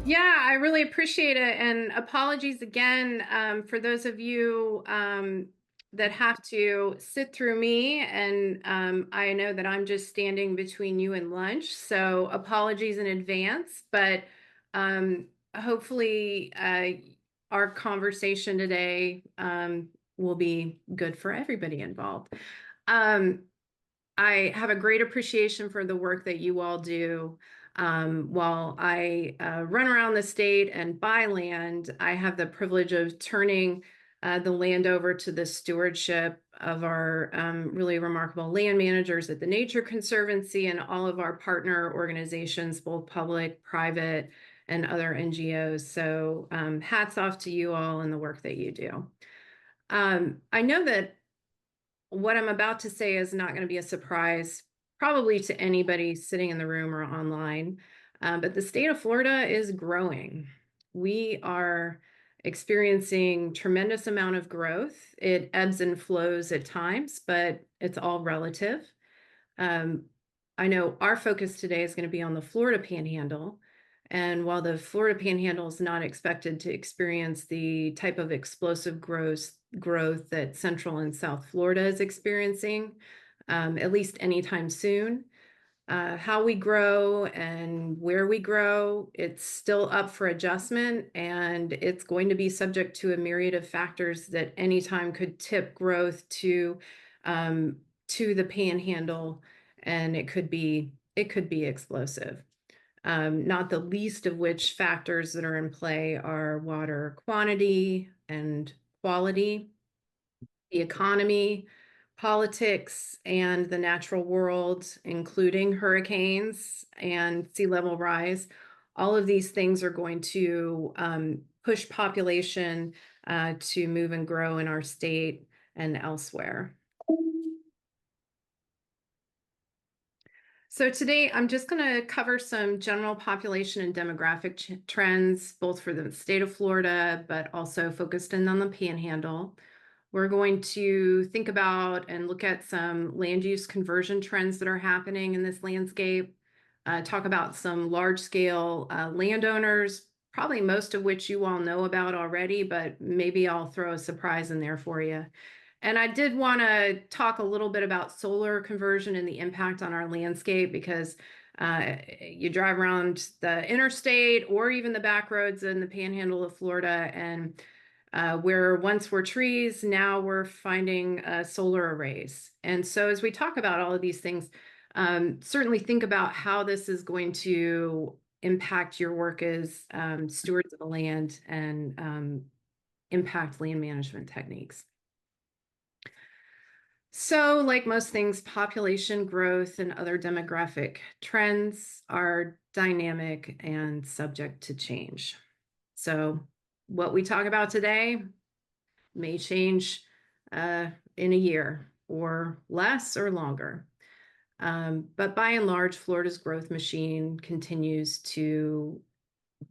Yeah, I really appreciate it. And apologies again for those of you that have to sit through me. And I know that I'm just standing between you and lunch. So apologies in advance. But hopefully, our conversation today will be good for everybody involved. Um, I have a great appreciation for the work that you all do. While I run around the state and buy land, I have the privilege of turning the land over to the stewardship of our really remarkable land managers at the Nature Conservancy and all of our partner organizations, both public, private, and other NGOs. So hats off to you all and the work that you do. I know that what I'm about to say is not going to be a surprise, probably to anybody sitting in the room or online, but the state of Florida is growing. We are experiencing tremendous amount of growth. It ebbs and flows at times, but it's all relative. Um, I know our focus today is going to be on the Florida Panhandle. And while the Florida Panhandle is not expected to experience the type of explosive growth that Central and South Florida is experiencing, at least anytime soon, how we grow and where we grow, it's still up for adjustment, and it's going to be subject to a myriad of factors that anytime could tip growth to the Panhandle, and it could be explosive. Not the least of which factors that are in play are water quantity and quality, the economy, politics, and the natural world, including hurricanes and sea level rise. All of these things are going to push population to move and grow in our state and elsewhere. So today I'm just going to cover some general population and demographic trends, both for the state of Florida, but also focused in on the Panhandle. We're going to think about and look at some land use conversion trends that are happening in this landscape, talk about some large scale landowners, probably most of which you all know about already, but maybe I'll throw a surprise in there for you. And I did want to talk a little bit about solar conversion and the impact on our landscape because you drive around the interstate or even the back roads in the Panhandle of Florida, and where once were trees, now we're finding solar arrays. And so as we talk about all of these things, certainly think about how this is going to impact your work as stewards of the land and impact land management techniques. So, like most things, population growth and other demographic trends are dynamic and subject to change. So, what we talk about today may change in a year or less or longer. But by and large, Florida's growth machine continues to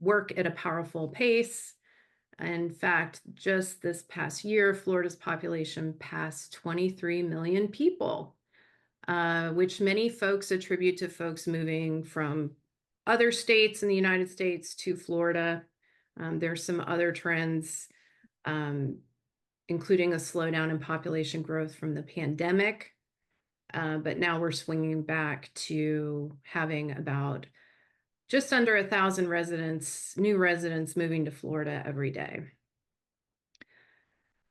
work at a powerful pace. In fact, just this past year, Florida's population passed 23 million people, which many folks attribute to folks moving from other states in the United States to Florida. There's some other trends, including a slowdown in population growth from the pandemic. But now we're swinging back to having about just under 1,000 new residents moving to Florida every day.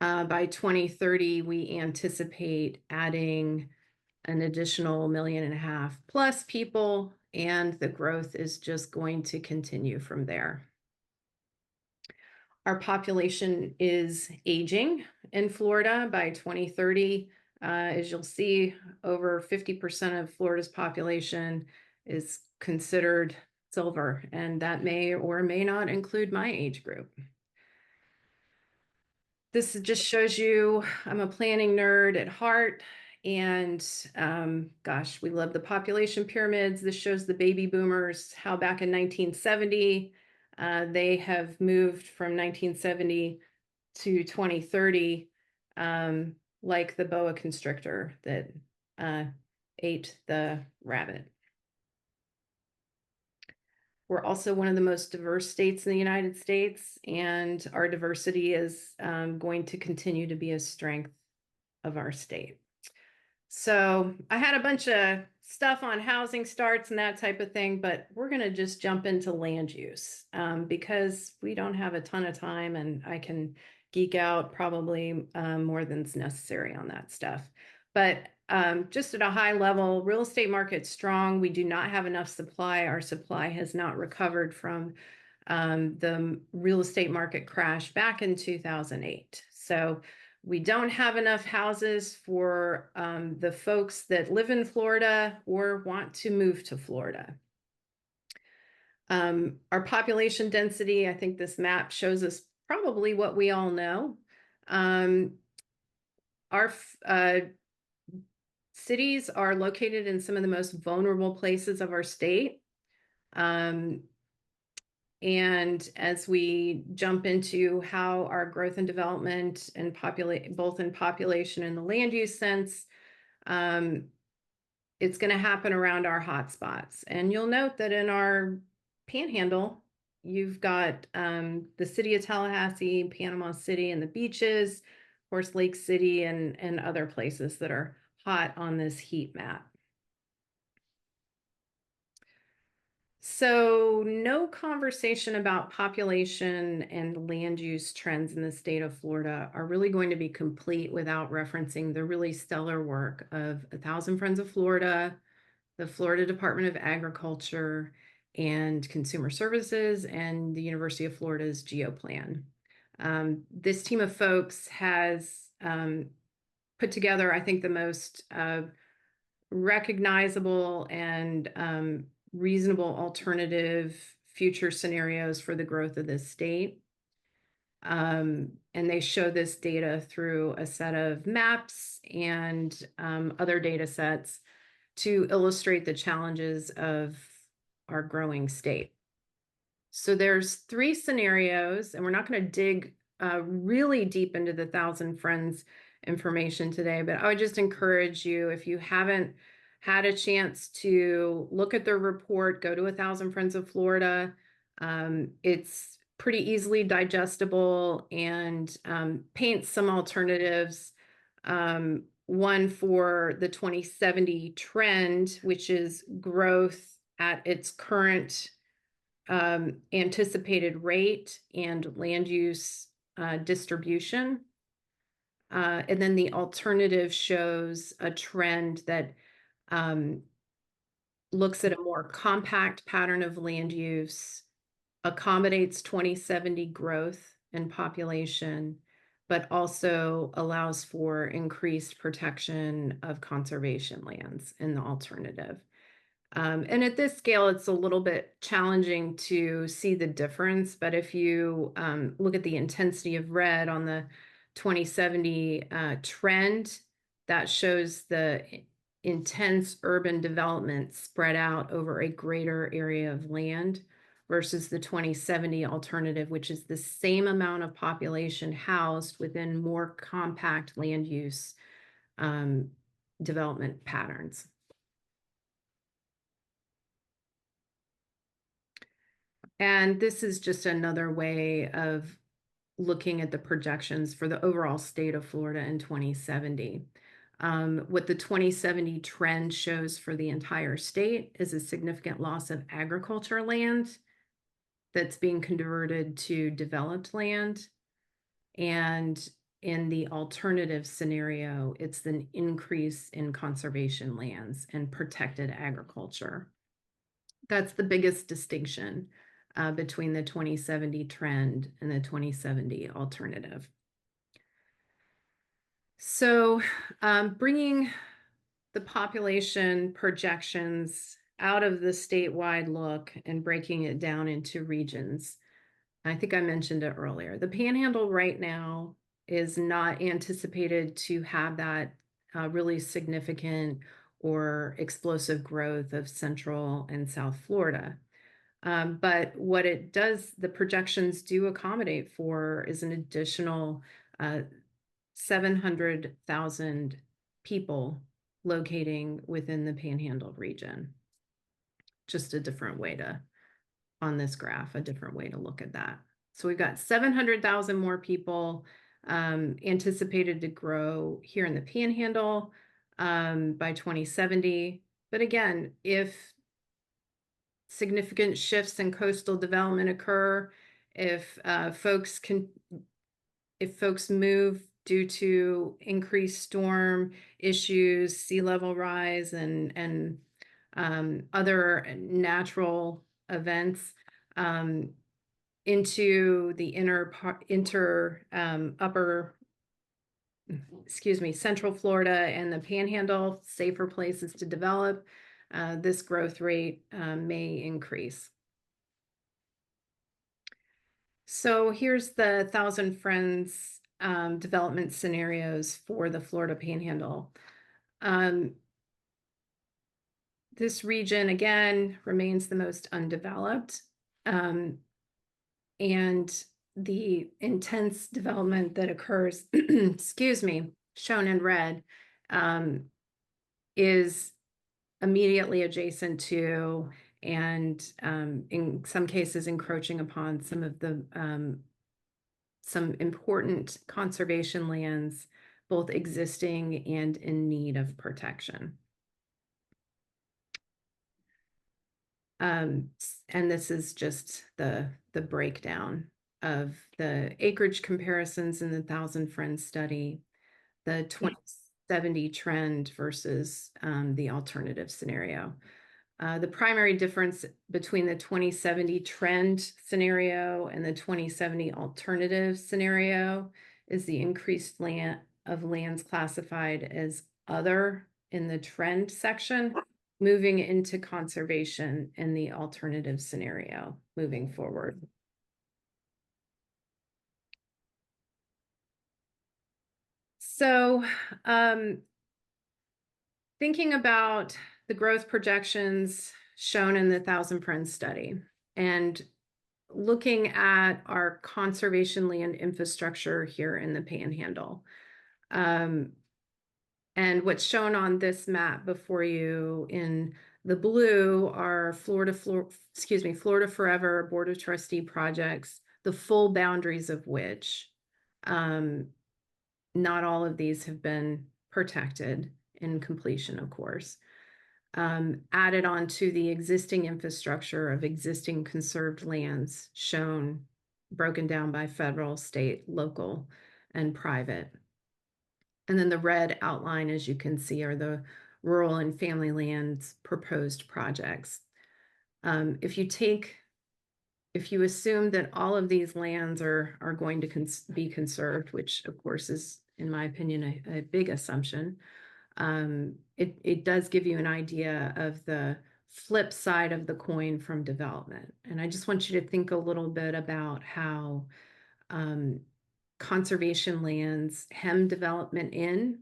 By 2030, we anticipate adding an additional 1.5 million plus people, and the growth is just going to continue from there. Our population is aging in Florida. By 2030. As you'll see, over 50% of Florida's population is considered silver, and that may or may not include my age group. This just shows you I'm a planning nerd at heart, and gosh, we love the population pyramids. This shows the baby boomers, how back in 1970, they have moved from 1970 to 2030, like the boa constrictor that ate the rabbit. We're also one of the most diverse states in the United States, and our diversity is going to continue to be a strength of our state. So I had a bunch of stuff on housing starts and that type of thing, but we're going to just jump into land use because we don't have a ton of time, and I can geek out probably more than's necessary on that stuff. But just at a high level, real estate market's strong. We do not have enough supply. Our supply has not recovered from the real estate market crash back in 2008. So we don't have enough houses for the folks that live in Florida or want to move to Florida. Our population density, I think this map shows us probably what we all know. Our cities are located in some of the most vulnerable places of our state. And as we jump into how our growth and development and both in population and the land use sense, it's going to happen around our hotspots. And you'll note that in our Panhandle, you've got the city of Tallahassee, Panama City, and the beaches, of course, Lake City, and other places that are hot on this heat map. So no conversation about population and land use trends in the state of Florida are really going to be complete without referencing the really stellar work of 1,000 Friends of Florida, the Florida Department of Agriculture and Consumer Services, and the University of Florida's GeoPlan. This team of folks has put together, I think, the most recognizable and reasonable alternative future scenarios for the growth of this state. And they show this data through a set of maps and other data sets to illustrate the challenges of our growing state. So there's 3 scenarios, and we're not going to dig really deep into the 1,000 Friends information today, but I would just encourage you, if you haven't had a chance to look at their report, go to 1,000 Friends of Florida. It's pretty easily digestible and paints some alternatives. One for the 2070 trend, which is growth at its current anticipated rate and land use distribution. And then the alternative shows a trend that looks at a more compact pattern of land use, accommodates 2070 growth in population, but also allows for increased protection of conservation lands in the alternative. And at this scale, it's a little bit challenging to see the difference, but if you look at the intensity of red on the 2070 trend, that shows the intense urban development spread out over a greater area of land versus the 2070 alternative, which is the same amount of population housed within more compact land use development patterns. And this is just another way of looking at the projections for the overall state of Florida in 2070. What the 2070 trend shows for the entire state is a significant loss of agriculture land that's being converted to developed land. And in the alternative scenario, it's an increase in conservation lands and protected agriculture. That's the biggest distinction between the 2070 trend and the 2070 alternative. So bringing the population projections out of the statewide look and breaking it down into regions. I think I mentioned it earlier. The Panhandle right now is not anticipated to have that really significant or explosive growth of Central and South Florida. But what it does, the projections do accommodate for is an additional 700,000 people locating within the Panhandle region. Just a different way to on this graph, a different way to look at that. So we've got 700,000 more people anticipated to grow here in the Panhandle by 2070. But again, if significant shifts in coastal development occur, if folks move due to increased storm issues, sea level rise, and other natural events into the Central Florida and the Panhandle, safer places to develop, this growth rate may increase. So here's the Thousand Friends development scenarios for the Florida Panhandle. This region, again, remains the most undeveloped. And the intense development that occurs, excuse me, shown in red, is immediately adjacent to, and in some cases encroaching upon some of the some important conservation lands, both existing and in need of protection. And this is just the breakdown of the acreage comparisons in the Thousand Friends study, the 2070 trend versus the alternative scenario. The primary difference between the 2070 trend scenario and the 2070 alternative scenario is the increased lands classified as other in the trend section, moving into conservation in the alternative scenario moving forward. So thinking about the growth projections shown in the Thousand Friends study and looking at our conservation land infrastructure here in the Panhandle. And what's shown on this map before you in the blue are Florida Forever Board of Trustee projects, the full boundaries of which not all of these have been protected in completion, of course. Added on to the existing infrastructure of existing conserved lands shown, broken down by federal, state, local, and private. And then the red outline, as you can see, are the rural and family lands proposed projects. If you assume that all of these lands are going to be conserved, which of course is, in my opinion, a big assumption, it does give you an idea of the flip side of the coin from development. And I just want you to think a little bit about how conservation lands hem development in,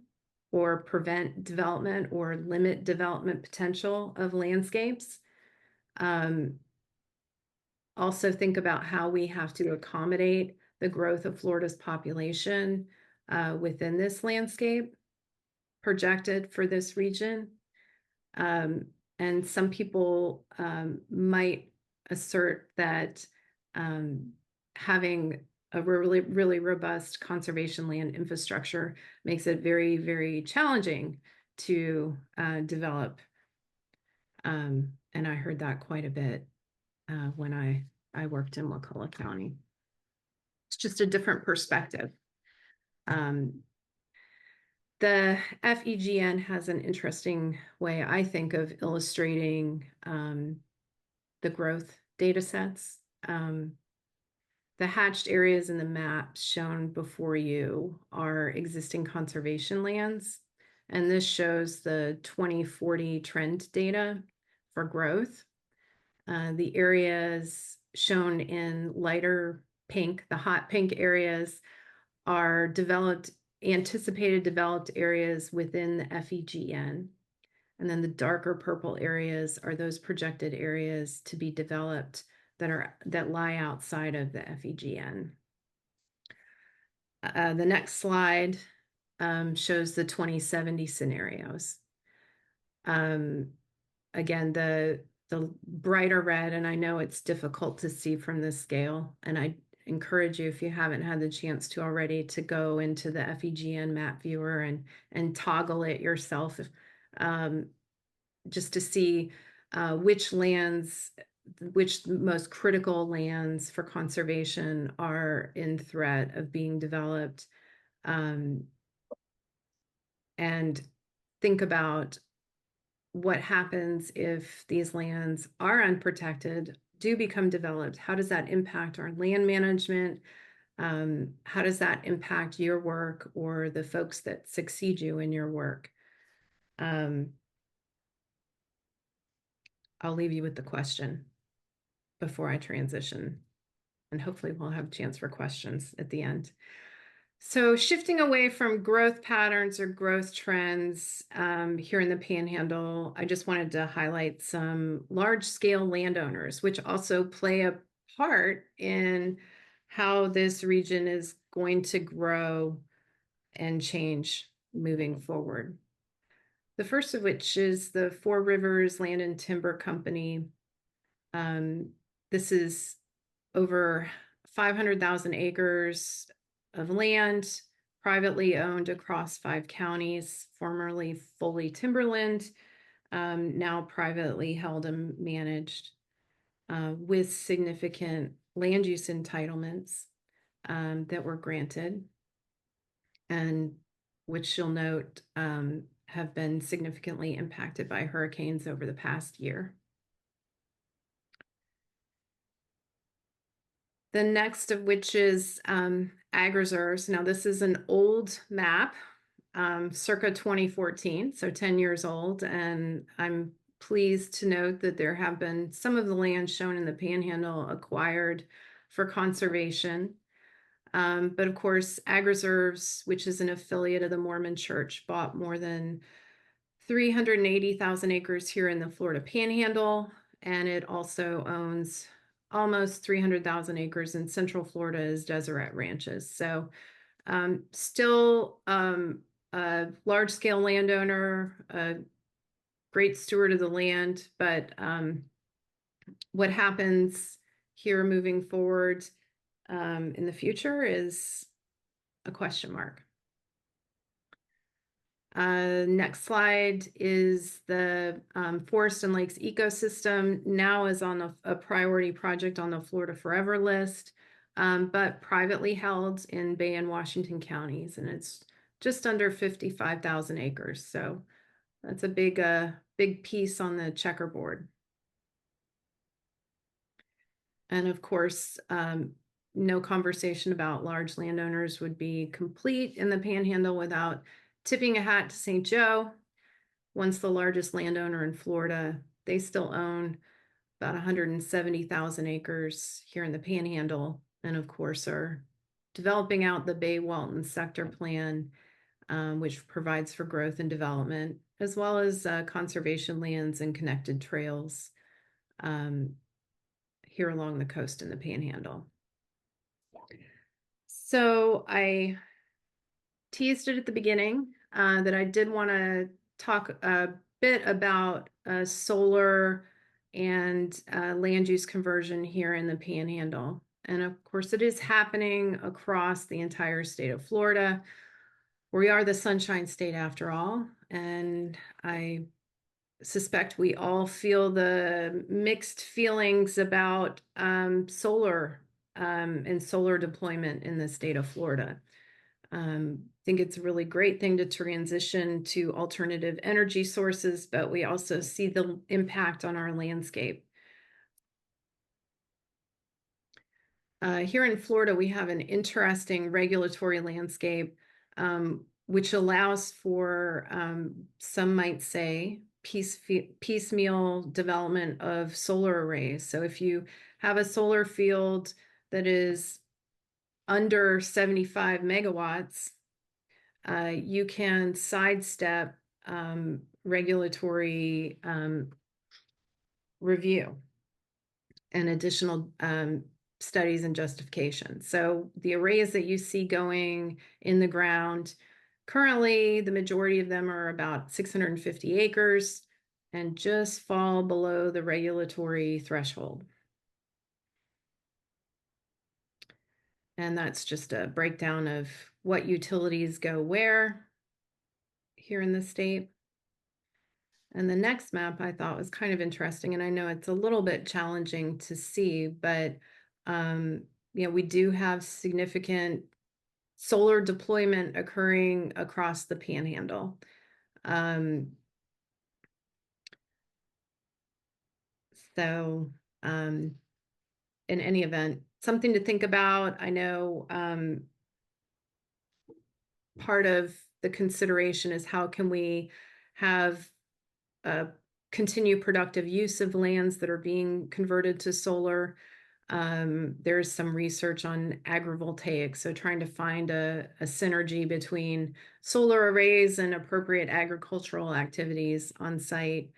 or prevent development or limit development potential of landscapes. Also think about how we have to accommodate the growth of Florida's population within this landscape projected for this region. And some people might assert that having a really robust conservation land infrastructure makes it very, very challenging to develop. And I heard that quite a bit when I worked in Wakulla County. It's just a different perspective. The FEGN has an interesting way, I think, of illustrating the growth data sets. The hatched areas in the maps shown before you are existing conservation lands, and this shows the 2040 trend data for growth. The areas shown in lighter pink, the hot pink areas, are anticipated developed areas within the FEGN. And then the darker purple areas are those projected areas to be developed that lie outside of the FEGN. The next slide shows the 2070 scenarios. Again, the the brighter red, and I know it's difficult to see from this scale, and I encourage you, if you haven't had the chance to already, to go into the FEGN map viewer and toggle it yourself, um, just to see which most critical lands for conservation are in threat of being developed, and think about what happens if these lands are unprotected, do become developed. How does that impact our land management? How does that impact your work or the folks that succeed you in your work? I'll leave you with the question before I transition, and hopefully we'll have a chance for questions at the end. So shifting away from growth patterns or growth trends here in the Panhandle, I just wanted to highlight some large-scale landowners, which also play a part in how this region is going to grow and change moving forward. The first of which is the Four Rivers Land and Timber Company. This is over 500,000 acres of land, privately owned across 5 counties, formerly fully timberland, now privately held and managed, with significant land use entitlements that were granted, and which you'll note have been significantly impacted by hurricanes over the past year. The next of which is ag reserves. Now, this is an old map, circa 2014, so 10 years old, and I'm pleased to note that there have been some of the land shown in the Panhandle acquired for conservation. But of course, ag reserves, which is an affiliate of the Mormon Church, bought more than 380,000 acres here in the Florida Panhandle, and it also owns almost 300,000 acres in Central Florida as Deseret Ranches. So still a large-scale landowner, a great steward of the land, but what happens here moving forward in the future is a question mark. Next slide is the Forest and Lakes ecosystem. Now is on a priority project on the Florida Forever list, but privately held in Bay and Washington counties, and it's just under 55,000 acres. So that's a big piece on the checkerboard. And of course, no conversation about large landowners would be complete in the Panhandle without tipping a hat to St. Joe, once the largest landowner in Florida. They still own about 170,000 acres here in the Panhandle, and of course are developing out the Bay Walton sector plan, which provides for growth and development, as well as conservation lands and connected trails here along the coast in the Panhandle. So I teased it at the beginning that I did want to talk a bit about solar and land use conversion here in the Panhandle. And of course, it is happening across the entire state of Florida. We are the Sunshine State after all, and I suspect we all feel the mixed feelings about solar and solar deployment in the state of Florida. I think it's a really great thing to transition to alternative energy sources, but we also see the impact on our landscape. Here in Florida, we have an interesting regulatory landscape, which allows for, some might say, piecemeal development of solar arrays. So if you have a solar field that is under 75 megawatts, you can sidestep regulatory review and additional studies and justification. So the arrays that you see going in the ground, currently the majority of them are about 650 acres, and just fall below the regulatory threshold. And that's just a breakdown of what utilities go where here in the state. And the next map I thought was kind of interesting, and I know it's a little bit challenging to see, but we do have significant solar deployment occurring across the Panhandle. So in any event, something to think about. I know part of the consideration is how can we have continue productive use of lands that are being converted to solar. There's some research on agrivoltaics, so trying to find a synergy between solar arrays and appropriate agricultural activities on site.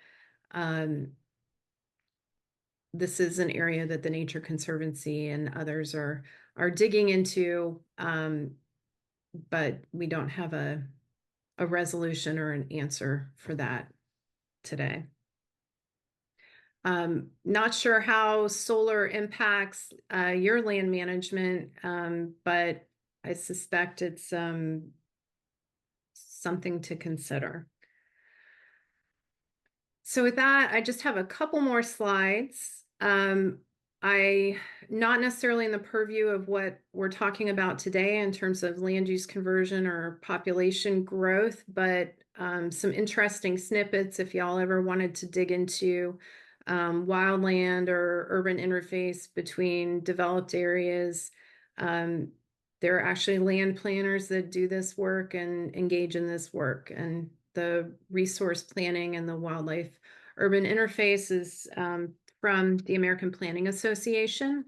This is an area that the Nature Conservancy and others are digging into, but we don't have a resolution or an answer for that today. Not sure how solar impacts your land management, but I suspect it's something to consider. So with that, I just have a couple more slides. Not necessarily in the purview of what we're talking about today in terms of land use conversion or population growth, but some interesting snippets if y'all ever wanted to dig into wildland or urban interface between developed areas. There are actually land planners that do this work and engage in this work, and the resource planning and the wildlife urban interface is from the American Planning Association.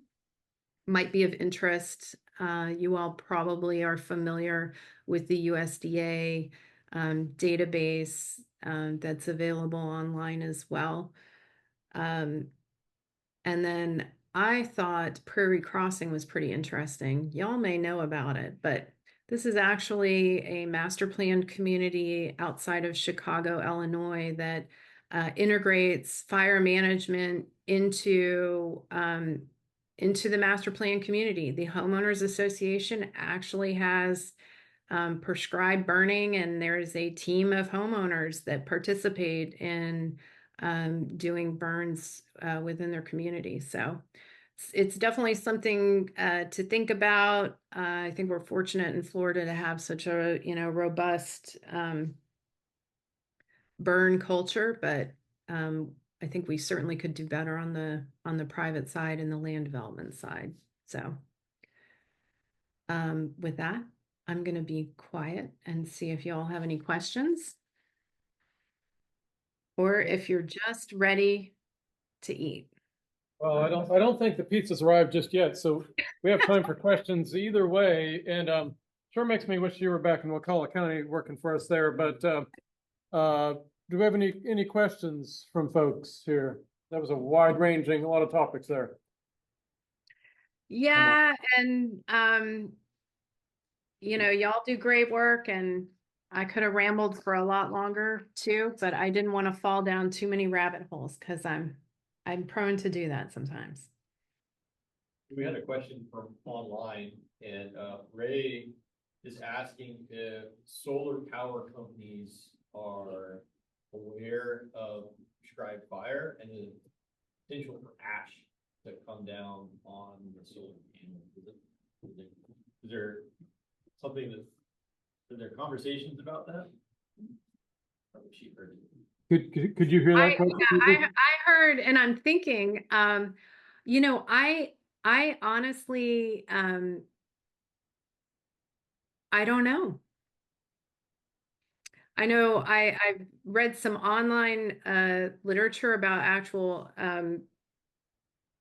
Might be of interest. You all probably are familiar with the USDA database that's available online as well. And then I thought Prairie Crossing was pretty interesting. Y'all may know about it, but this is actually a master planned community outside of Chicago, Illinois, that integrates fire management into the master plan community. The homeowners association actually has prescribed burning, and there's a team of homeowners that participate in doing burns within their community. So it's definitely something to think about. I think we're fortunate in Florida to have such a robust burn culture, but I think we certainly could do better on the private side and the land development side. So with that, I'm going to be quiet and see if y'all have any questions, or if you're just ready to eat. Well, I don't think the pizza's arrived just yet, so we have time for questions either way. And sure makes me wish you were back in Wakulla County working for us there. But do we have any questions from folks here? That was a wide-ranging, a lot of topics there. Yeah, and y'all do great work, and I could have rambled for a lot longer too, but I didn't want to fall down too many rabbit holes because I'm prone to do that sometimes. We had a question from online, and Ray is asking if solar power companies are aware of prescribed fire and the potential for ash to come down on the solar panel. Is there something that, are there conversations about that? She heard it. Could you hear that question? I heard, and I'm thinking, I honestly, I don't know. I know I've read some online literature about actual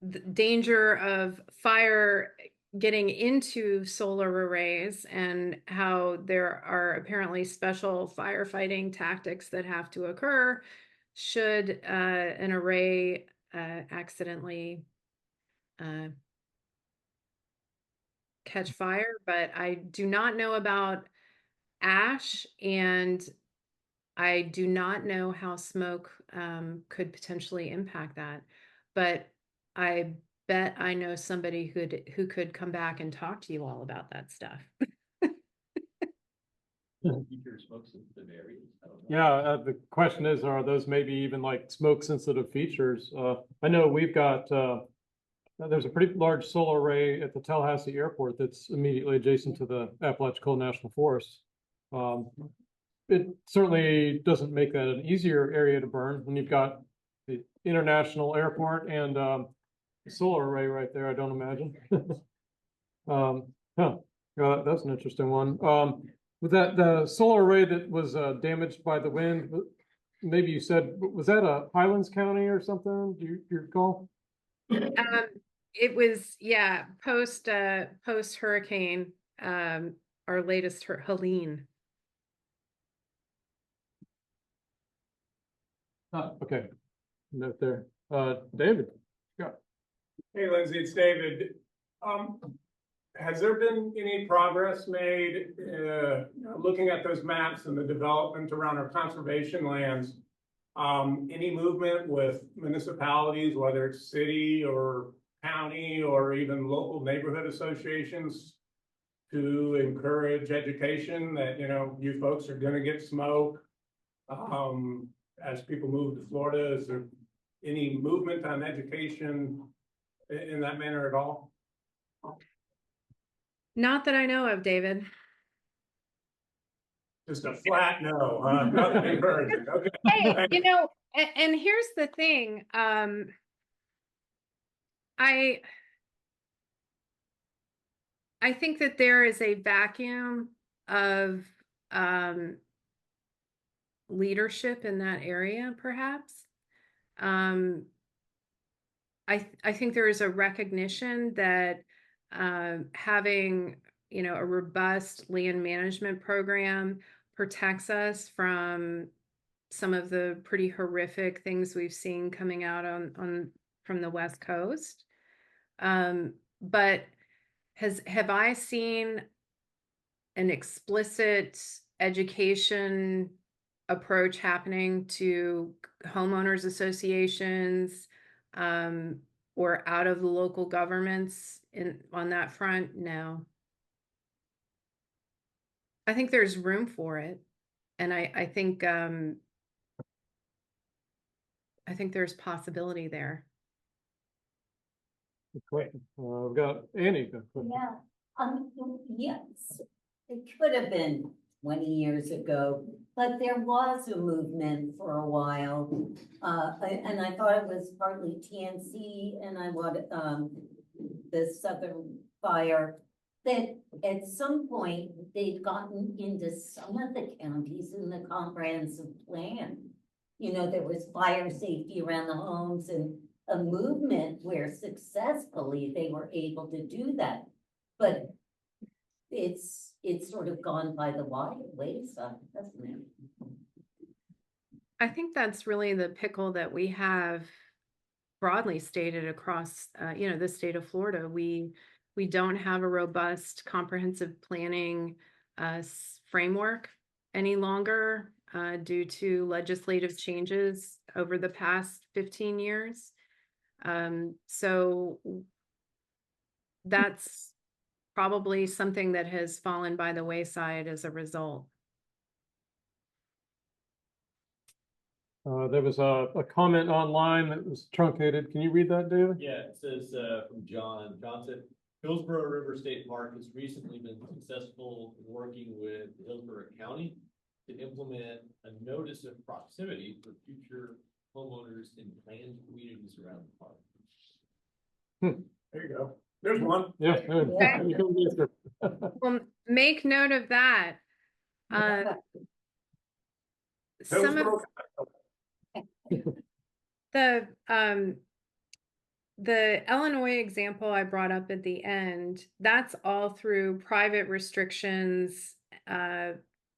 the danger of fire getting into solar arrays, and how there are apparently special firefighting tactics that have to occur should an array accidentally catch fire. But I do not know about ash, and I do not know how smoke could potentially impact that, but I bet I know somebody who could come back and talk to you all about that stuff. Future smoke sensitive areas. I don't know. Yeah, the question is, are those maybe even like smoke sensitive features? I know we've got, there's a pretty large solar array at the Tallahassee airport that's immediately adjacent to the Apalachicola National Forest. It certainly doesn't make that an easier area to burn when you've got the international airport and the solar array right there, I don't imagine. Huh, yeah, that's an interesting one. With that, the solar array that was damaged by the wind, maybe you said, was that a Highlands County or something? Do you recall? It was, yeah, post hurricane, our latest Helene. Okay, note there. David. Yeah. Hey Lindsay, it's David. Has there been any progress made, looking at those maps and the development around our conservation lands? Any movement with municipalities, whether it's city or county or even local neighborhood associations to encourage education that, you folks are gonna get smoke? As people move to Florida, is there any movement on education in that manner at all? Not that I know of, David. Just a flat no, huh? Nothing encouraging, okay. Hey, and here's the thing. I think that there is a vacuum of leadership in that area, perhaps. I think there is a recognition that having a robust land management program protects us from some of the pretty horrific things we've seen coming out from the West Coast. But have I seen an explicit education approach happening to homeowners associations or out of the local governments on that front? No. I think there's room for it. And I think there's possibility there. Great. We've got Annie. Yeah, yes, it could have been 20 years ago, but there was a movement for a while. And I thought it was partly TNC and the Southern Fire, that at some point they'd gotten into some of the counties in the comprehensive plan. There was fire safety around the homes and a movement where successfully they were able to do that. But it's sort of gone by the wayside, hasn't it? I think that's really the pickle that we have broadly stated across, the state of Florida. We don't have a robust comprehensive planning framework any longer due to legislative changes over the past 15 years. So that's probably something that has fallen by the wayside as a result. There was a comment online that was truncated. Can you read that, David? Yeah, it says from John. John said, Hillsborough River State Park has recently been successful in working with Hillsborough County to implement a notice of proximity for future homeowners in planned communities around the park. There you go. There's one. Yeah. Well, make note of that. Some of the Illinois example I brought up at the end, that's all through private restrictions,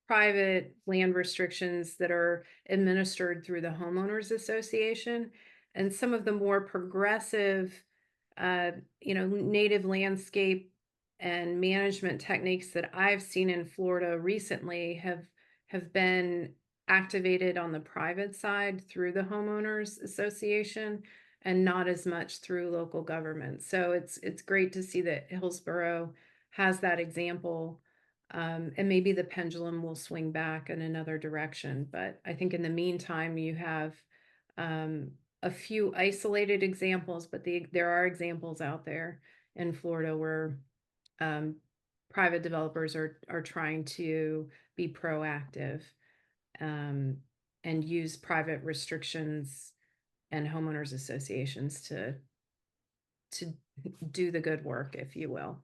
private land restrictions that are administered through the homeowners association. And some of the more progressive, native landscape and management techniques that I've seen in Florida recently have been activated on the private side through the homeowners association and not as much through local government. So it's great to see that Hillsborough has that example. And maybe the pendulum will swing back in another direction. But I think in the meantime, you have a few isolated examples, but there are examples out there in Florida where private developers are trying to be proactive and use private restrictions and homeowners associations to do the good work, if you will.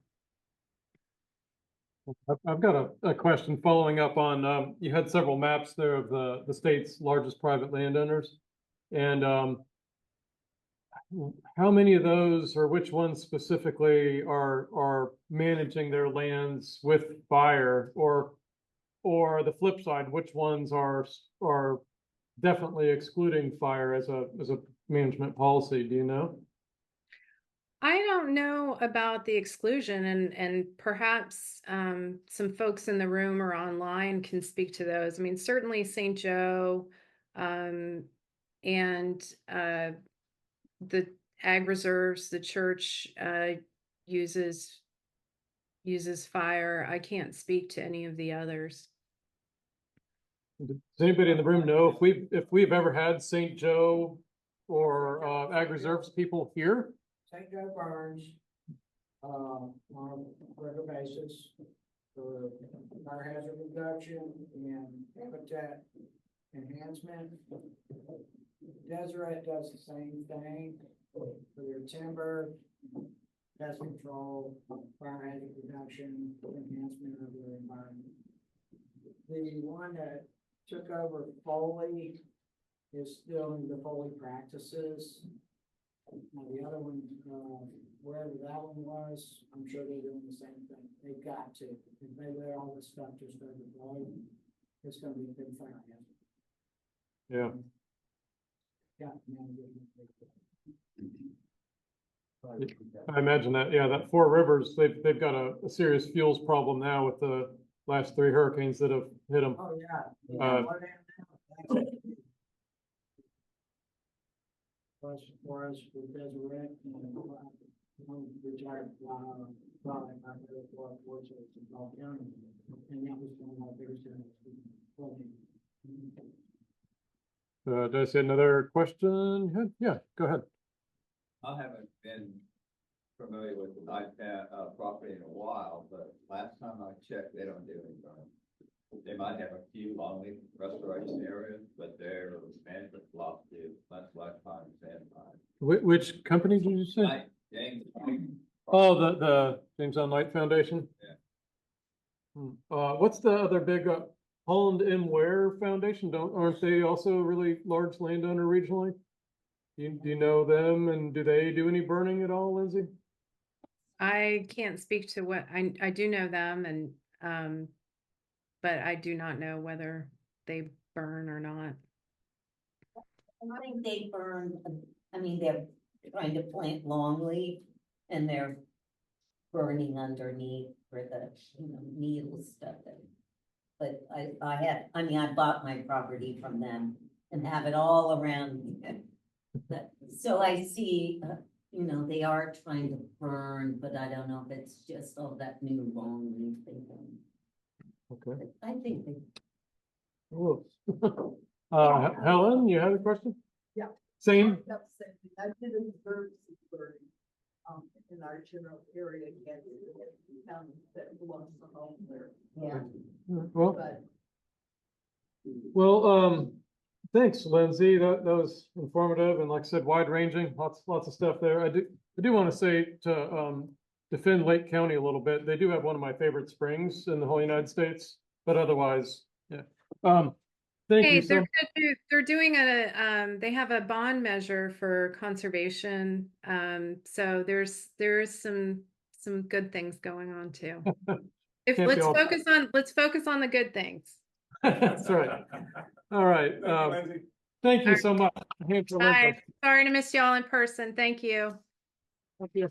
I've got a question following up on, you had several maps there of the state's largest private landowners. And how many of those, or which ones specifically are managing their lands with fire, or the flip side, which ones are definitely excluding fire as a management policy? Do you know? I don't know about the exclusion, and perhaps some folks in the room or online can speak to those. I mean, certainly St. Joe and the ag reserves, the church uses fire. I can't speak to any of the others. Does anybody in the room know if we've ever had St. Joe or ag reserves people here? St. Joe burns, on a regular basis for fire hazard reduction and habitat enhancement. Deseret does the same thing for their timber, pest control, fire hazard reduction, enhancement of their environment. The one that took over Foley is still in the Foley practices. Now, the other one, wherever that one was, I'm sure they're doing the same thing. They've got to. If they let all this stuff just overflow, it's gonna be a big fire hazard. Yeah. Yeah. I imagine that, yeah, that Four Rivers, they've got a serious fuels problem now with the last 3 hurricanes that have hit them. Oh, yeah. Uh, For us, with Deseret, one retired product out there for our forces in Gulf County, and that was one of our biggest did I say another question? Yeah, go ahead. I haven't been familiar with the IFAS property in a while, but last time I checked, they don't do any burn. They might have a few longleaf restoration areas, but their management philosophy is much like pine and sand pine. Which company did you say? James. Oh, the James on Light Foundation? Yeah. What's the other big Holland M. Ware Foundation? Aren't they also a really large landowner regionally? Do you know them, and do they do any burning at all, Lindsay? I can't speak to what I do know them, and but I do not know whether they burn or not. I think they burn, I mean, they're trying to plant longleaf and they're burning underneath for the, needle stuff. But I bought my property from them and have it all around me. So I see, they are trying to burn, but I don't know if it's just all that new longleaf thing. Okay. I think they. Oh. Helen, you had a question? Yeah. Same? I did observe burning, in our general area, again, that belongs to home there. Yeah. Well, thanks, Lindsay. That was informative and, like I said, wide ranging. Lots of stuff there. I do want to say to defend Lake County a little bit. They do have one of my favorite springs in the whole United States, but otherwise, yeah. Thank you so much. They're doing they have a bond measure for conservation. So there's some good things going on too. Let's focus on the good things. That's right. All right. Thank you so much. Bye. Sorry to miss y'all in person. Thank you. Thank you.